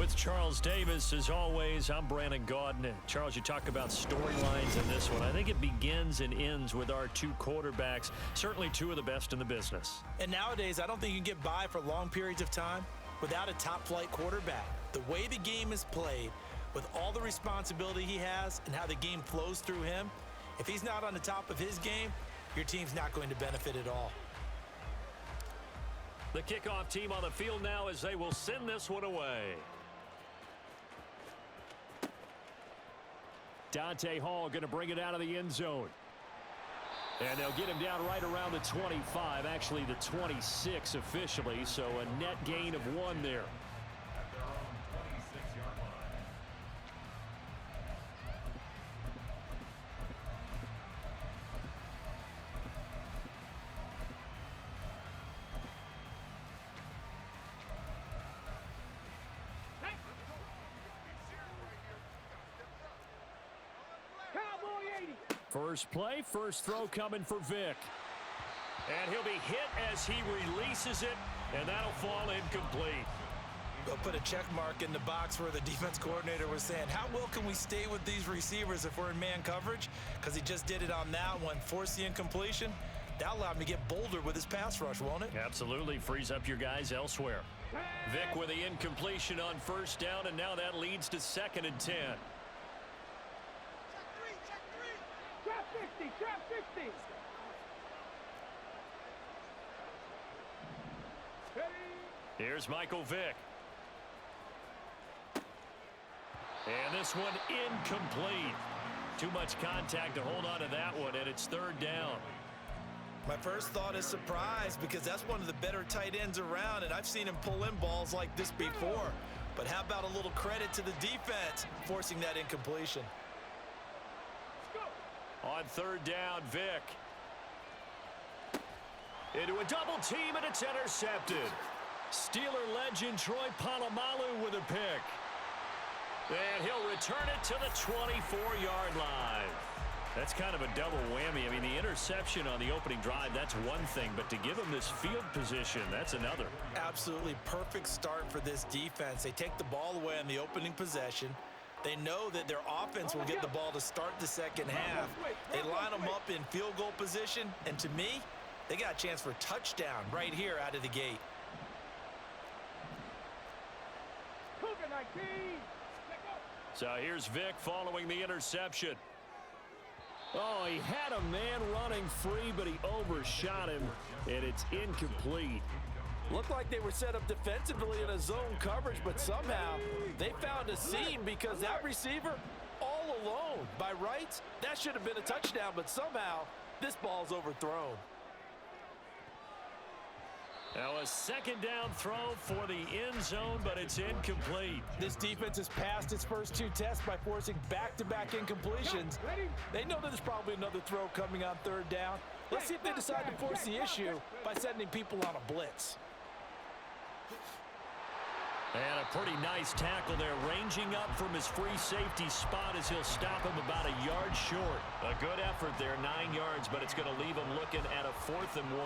with Charles Davis. As always, I'm Brandon Gaudin. And Charles, you talk about storylines in this one. I think it begins and ends with our two quarterbacks, certainly two of the best in the business. And nowadays, I don't think you can get by for long periods of time without a top-flight quarterback. The way the game is played, with all the responsibility he has and how the game flows through him, if he's not on the top of his game, your team's not going to benefit at all. The kickoff team on the field now as they will send this one away. Dante Hall going to bring it out of the end zone. And they'll get him down right around the 25, actually the 26 officially, so a net gain of 1 there. First play, first throw coming for Vick. And he'll be hit as he releases it, and that'll fall incomplete. They'll put a check mark in the box where the defense coordinator was saying, how well can we stay with these receivers if we're in man coverage? Because he just did it on that one, forced the incompletion. That allowed him to get bolder with his pass rush, won't it? Absolutely, frees up your guys elsewhere. Vick with the incompletion on first down, and now that leads to 2nd and 10. Trap 50. Here's Michael Vick. And this one incomplete. Too much contact to hold on to that one, and it's 3rd down. My first thought is surprise because that's one of the better tight ends around, and I've seen him pull in balls like this before. But how about a little credit to the defense forcing that incompletion? On 3rd down, Vick. Into a double team, and it's intercepted. Steeler legend Troy Polamalu with a pick. And he'll return it to the 24-yard line. That's kind of a double whammy. I mean, the interception on the opening drive, that's one thing, but to give him this field position, that's another. Absolutely perfect start for this defense. They take the ball away on the opening possession. They know that their offense will get the ball to start the second half. They line them up in field goal position, and to me, they got a chance for a touchdown right here out of the gate. So here's Vick following the interception. Oh, he had a man running free, but he overshot him, and it's incomplete. Looked like they were set up defensively in a zone coverage, but somehow they found a seam because that receiver all alone. By rights, that should have been a touchdown, but somehow this ball's overthrown. Now a 2nd down throw for the end zone, but it's incomplete. This defense has passed its first 2 tests by forcing back-to-back incompletions. They know that there's probably another throw coming on 3rd down. Let's see if they decide to force the issue by sending people on a blitz. And a pretty nice tackle there, ranging up from his free safety spot as he'll stop him about a yard short. A good effort there, 9 yards, but it's going to leave him looking at a 4th and 1.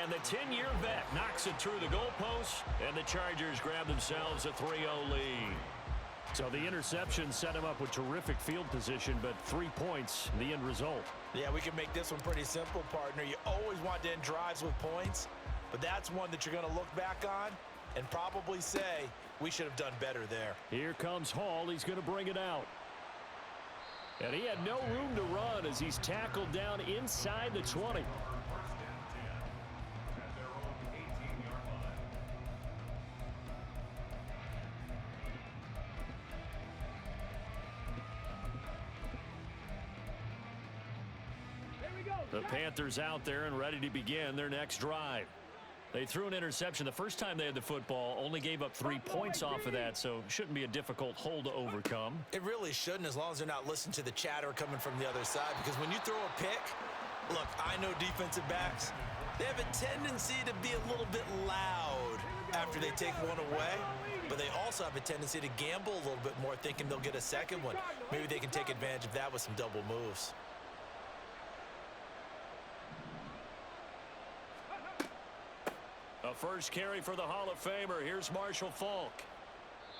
And the 10-year vet knocks it through the goalpost, and the Chargers grab themselves a 3-0 lead. So the interception set him up with terrific field position, but 3 points, the end result. Yeah, we can make this one pretty simple, partner. You always want to end drives with points, but that's one that you're going to look back on and probably say, we should have done better there. Here comes Hall. He's going to bring it out. And he had no room to run as he's tackled down inside the 20. The Panthers out there and ready to begin their next drive. They threw an interception the first time they had the football, only gave up 3 points off of that, so shouldn't be a difficult hole to overcome. It really shouldn't, as long as they're not listening to the chatter coming from the other side, because when you throw a pick, look, I know defensive backs, they have a tendency to be a little bit loud after they take one away, but they also have a tendency to gamble a little bit more, thinking they'll get a second one. Maybe they can take advantage of that with some double moves. The first carry for the Hall of Famer. Here's Marshall Faulk.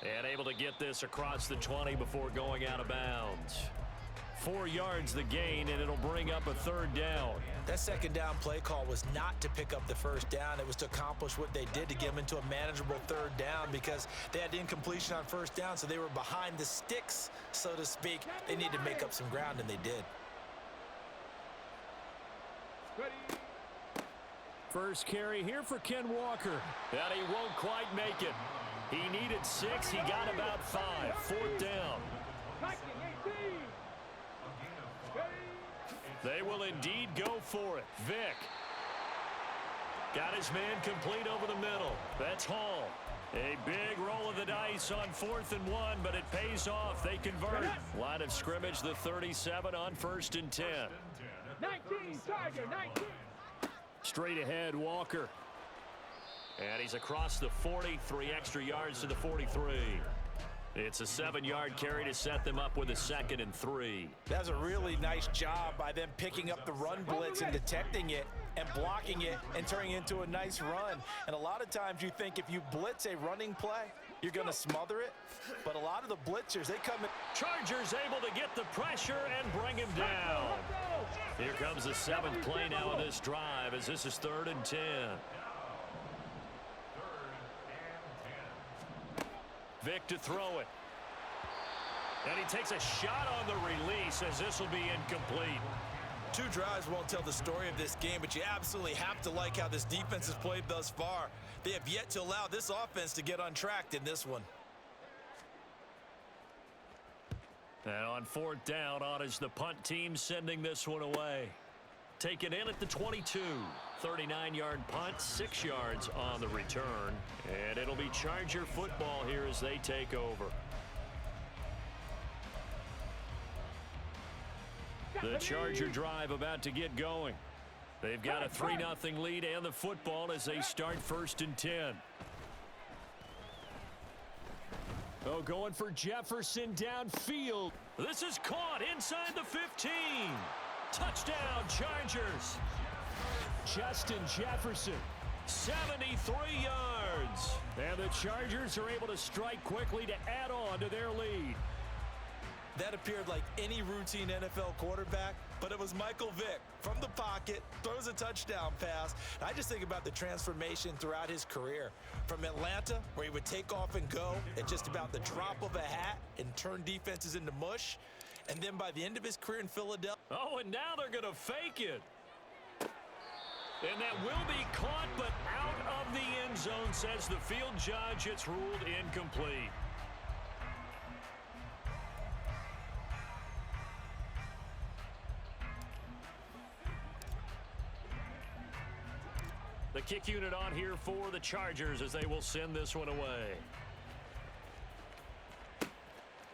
And able to get this across the 20 before going out of bounds. 4 yards the gain, and it'll bring up a third down. That second down play call was not to pick up the first down. It was to accomplish what they did to get them into a manageable third down because they had incompletion on first down, so they were behind the sticks, so to speak. They needed to make up some ground, and they did. First carry here for Ken Walker. And he won't quite make it. He needed 6. He got about 5. Fourth down. They will indeed go for it. Vick. Got his man complete over the middle. That's Hall. A big roll of the dice on 4th and 1, but it pays off. They convert. Line of scrimmage, the 37 on 1st and 10. 19, Tiger, 19. Straight ahead, Walker. And he's across the 40, 3 extra yards to the 43. It's a 7-yard carry to set them up with a 2nd and 3. That's a really nice job by them picking up the run blitz and detecting it and blocking it and turning it into a nice run. And a lot of times you think if you blitz a running play, you're going to smother it. But a lot of the blitzers, they come in. Chargers able to get the pressure and bring him down. Here comes the 7th play now of this drive as this is 3rd and 10. Vick to throw it. And he takes a shot on the release as this will be incomplete. 2 drives won't tell the story of this game, but you absolutely have to like how this defense has played thus far. They have yet to allow this offense to get untracked in this one. And on 4th down, on is the punt team sending this one away. Taken in at the 22. 39-yard punt, 6 yards on the return. And it'll be Charger football here as they take over. The Charger drive about to get going. They've got a 3-0 lead and the football as they start 1st and 10. Oh, going for Jefferson downfield. This is caught inside the 15. Touchdown, Chargers. Justin Jefferson, 73 yards. And the Chargers are able to strike quickly to add on to their lead. That appeared like any routine NFL quarterback, but it was Michael Vick from the pocket, throws a touchdown pass. And I just think about the transformation throughout his career. From Atlanta, where he would take off and go at just about the drop of a hat and turn defenses into mush. And then by the end of his career in Philadelphia. Oh, and now they're going to fake it. And that will be caught, but out of the end zone, says the field judge. It's ruled incomplete. The kick unit on here for the Chargers as they will send this one away.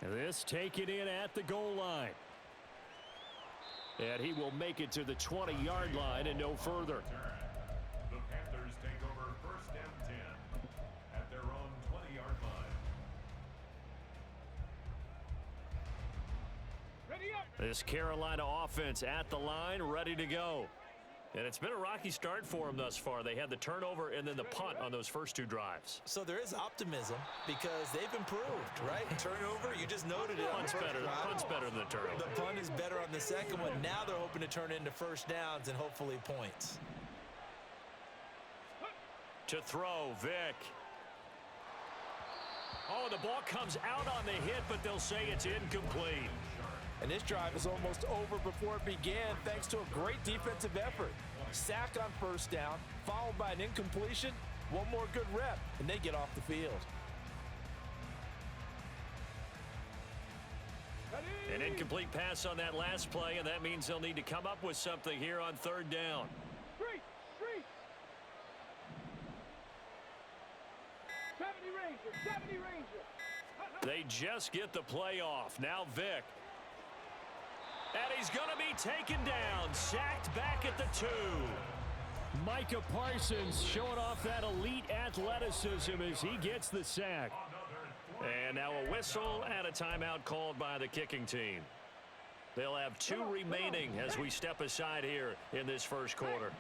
This taken in at the goal line. And he will make it to the 20-yard line and no further. The Panthers take over 1st and 10 at their own 20-yard line. Ready up. This Carolina offense at the line, ready to go. And it's been a rocky start for them thus far. They had the turnover and then the punt on those first 2 drives. So there is optimism because they've improved, right? Turnover, you just noted it. Punt's better than the turnover. The punt is better on the second one. Now they're hoping to turn into first downs and hopefully points. To throw, Vick. Oh, the ball comes out on the hit, but they'll say it's incomplete. And this drive is almost over before it began thanks to a great defensive effort. Sack on first down, followed by an incompletion. One more good rep, and they get off the field. An incomplete pass on that last play, and that means they'll need to come up with something here on 3rd down. Street. 70 Ranger. They just get the play off. Now Vick. And he's going to be taken down, sacked back at the 2. Micah Parsons showing off that elite athleticism as he gets the sack. And now a whistle and a timeout called by the kicking team. They'll have 2 remaining as we step aside here in this first quarter.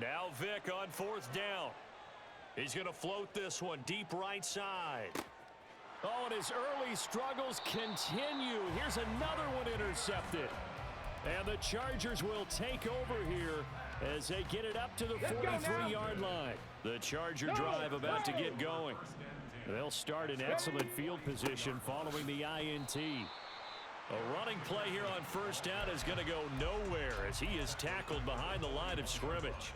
Now Vic on 4th down. He's going to float this one deep right side. Oh, and his early struggles continue. Here's another one intercepted. And the Chargers will take over here as they get it up to the 43-yard line. The Charger drive about to get going. They'll start in excellent field position following the INT. A running play here on 1st down is going to go nowhere as he is tackled behind the line of scrimmage.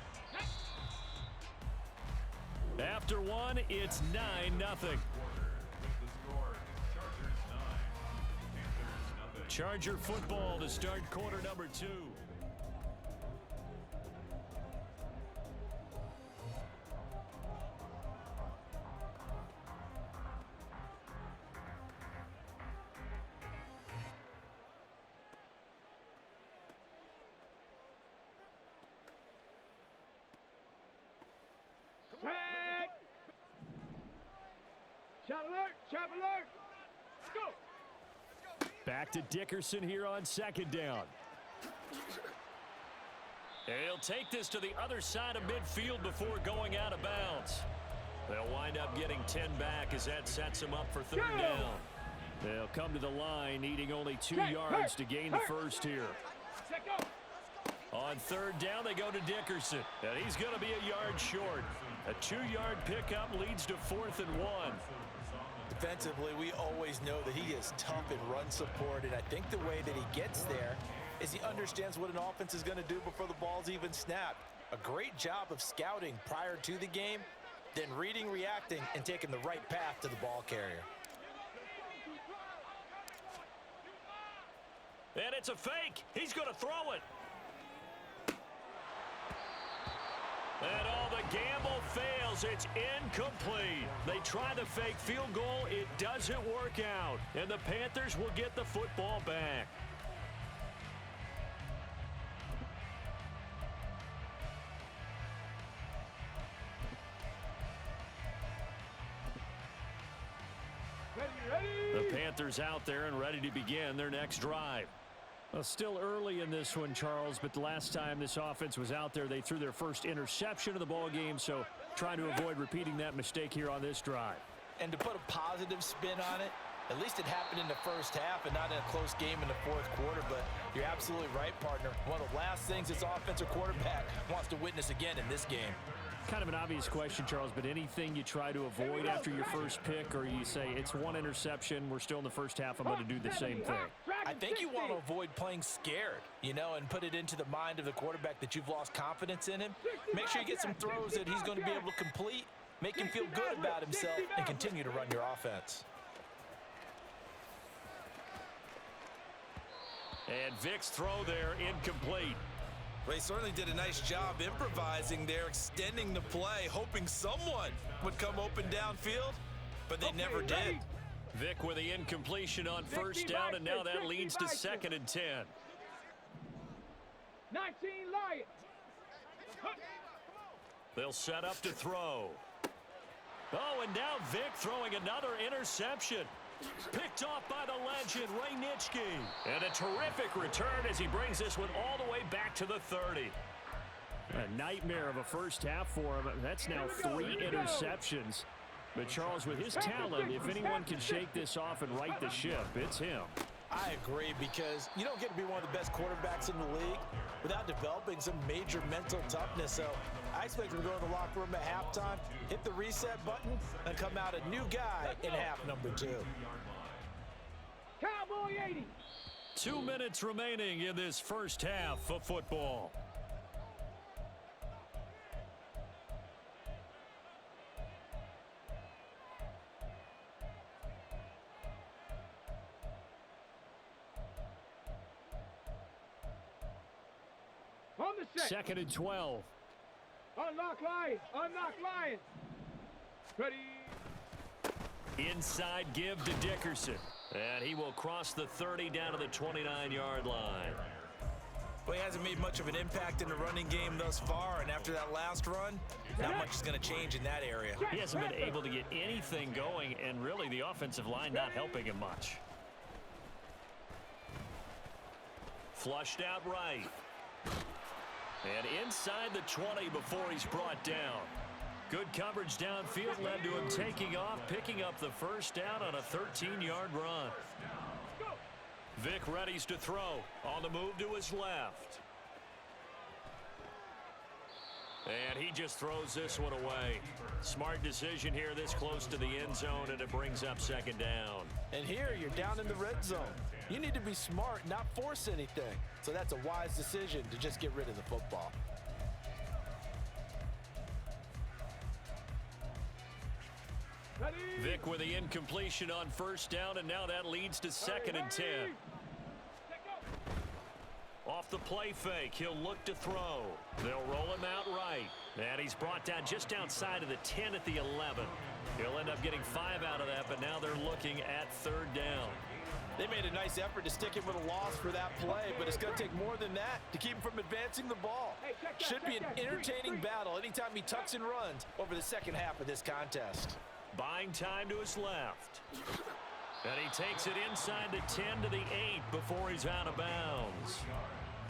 After one, it's 9-0. Charger football to start quarter number 2. Tag! Shot alert! Shot alert! Let's go! Back to Dickerson here on 2nd down. He'll take this to the other side of midfield before going out of bounds. They'll wind up getting 10 back as that sets them up for 3rd down. They'll come to the line needing only 2 yards to gain the first here. Set go! On 3rd down, they go to Dickerson, and he's going to be a yard short. A 2-yard pickup leads to 4th and 1. Defensively, we always know that he is tough in run support, and I think the way that he gets there is he understands what an offense is going to do before the ball's even snapped. A great job of scouting prior to the game, then reading, reacting, and taking the right path to the ball carrier. And it's a fake. He's going to throw it. And all the gamble fails. It's incomplete. They try the fake field goal. It doesn't work out. And the Panthers will get the football back. The Panthers out there and ready to begin their next drive. Well, still early in this one, Charles, but the last time this offense was out there, they threw their first interception of the ball game, so trying to avoid repeating that mistake here on this drive. And to put a positive spin on it, at least it happened in the first half and not in a close game in the 4th quarter, but you're absolutely right, partner. One of the last things this offensive quarterback wants to witness again in this game. Kind of an obvious question, Charles, but anything you try to avoid after your first pick, or you say it's one interception, we're still in the first half, I'm going to do the same thing? I think you want to avoid playing scared, you know, and put it into the mind of the quarterback that you've lost confidence in him. Make sure you get some throws that he's going to be able to complete, make him feel good about himself, and continue to run your offense. And Vic's throw there incomplete. Well, he certainly did a nice job improvising there, extending the play, hoping someone would come open downfield, but they never did. Vic with the incompletion on 1st down, and now that leads to 2nd and 10. 19 Lions. They'll set up to throw. Oh, and now Vic throwing another interception. Picked off by the legend, Ray Nitschke. And a terrific return as he brings this one all the way back to the 30. A nightmare of a first half for him. That's now 3 interceptions. But Charles, with his talent, if anyone can shake this off and right the ship, it's him. I agree, because you don't get to be one of the best quarterbacks in the league without developing some major mental toughness. So I expect him to go in the locker room at halftime, hit the reset button, and come out a new guy in half number 2. Cowboy 80. 2 minutes remaining in this first half of football. On the set. 2nd and 12. Unlock Lions. Unlock Lions. Ready. Inside give to Dickerson. And he will cross the 30 down to the 29-yard line. Well, he hasn't made much of an impact in the running game thus far, and after that last run, not much is going to change in that area. He hasn't been able to get anything going, and really the offensive line not helping him much. Flushed out right. And inside the 20 before he's brought down. Good coverage downfield led to him taking off, picking up the first down on a 13-yard run. Vic readies to throw. On the move to his left. And he just throws this one away. Smart decision here this close to the end zone, and it brings up second down. And here you're down in the red zone. You need to be smart, not force anything. So that's a wise decision to just get rid of the football. Vic with the incompletion on first down, and now that leads to 2nd and 10. Off the play fake, he'll look to throw. They'll roll him out right. And he's brought down just outside of the 10 at the 11. He'll end up getting 5 out of that, but now they're looking at 3rd down. They made a nice effort to stick him with a loss for that play, but it's going to take more than that to keep him from advancing the ball. Should be an entertaining battle anytime he tucks and runs over the second half of this contest. Buying time to his left. And he takes it inside the 10 to the 8 before he's out of bounds.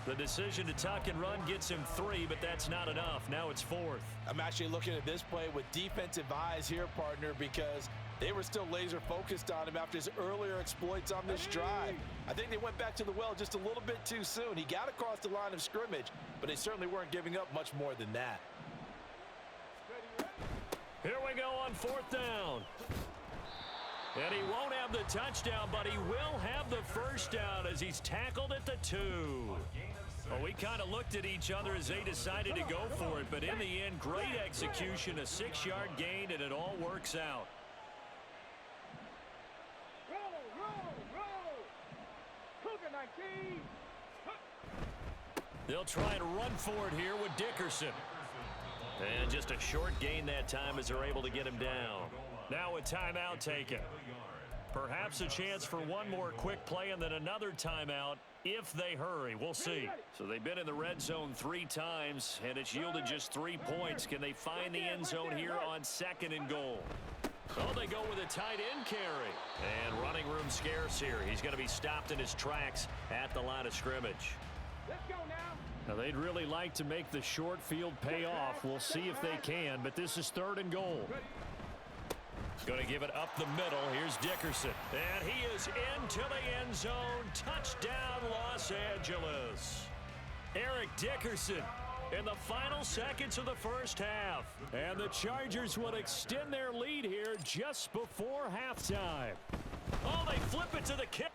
The decision to tuck and run gets him 3, but that's not enough. Now it's 4th. I'm actually looking at this play with defensive eyes here, partner, because they were still laser focused on him after his earlier exploits on this drive. I think they went back to the well just a little bit too soon. He got across the line of scrimmage, but they certainly weren't giving up much more than that. Here we go on 4th down. And he won't have the touchdown, but he will have the first down as he's tackled at the 2. Well, we kind of looked at each other as they decided to go for it, but in the end, great execution, a 6-yard gain, and it all works out. Cougar 19. They'll try and run for it here with Dickerson. And just a short gain that time as they're able to get him down. Now a timeout taken. Perhaps a chance for one more quick play and then another timeout if they hurry. We'll see. So they've been in the red zone 3 times, and it's yielded just 3 points. Can they find the end zone here on 2nd and goal? Oh, they go with a tight end carry. And running room scarce here. He's going to be stopped in his tracks at the line of scrimmage. Let's go now. Now, they'd really like to make the short field pay off. We'll see if they can, but this is 3rd and goal. Going to give it up the middle. Here's Dickerson. And he is into the end zone. Touchdown, Los Angeles. Eric Dickerson in the final seconds of the first half. And the Chargers will extend their lead here just before halftime. Oh, they flip it to the kick.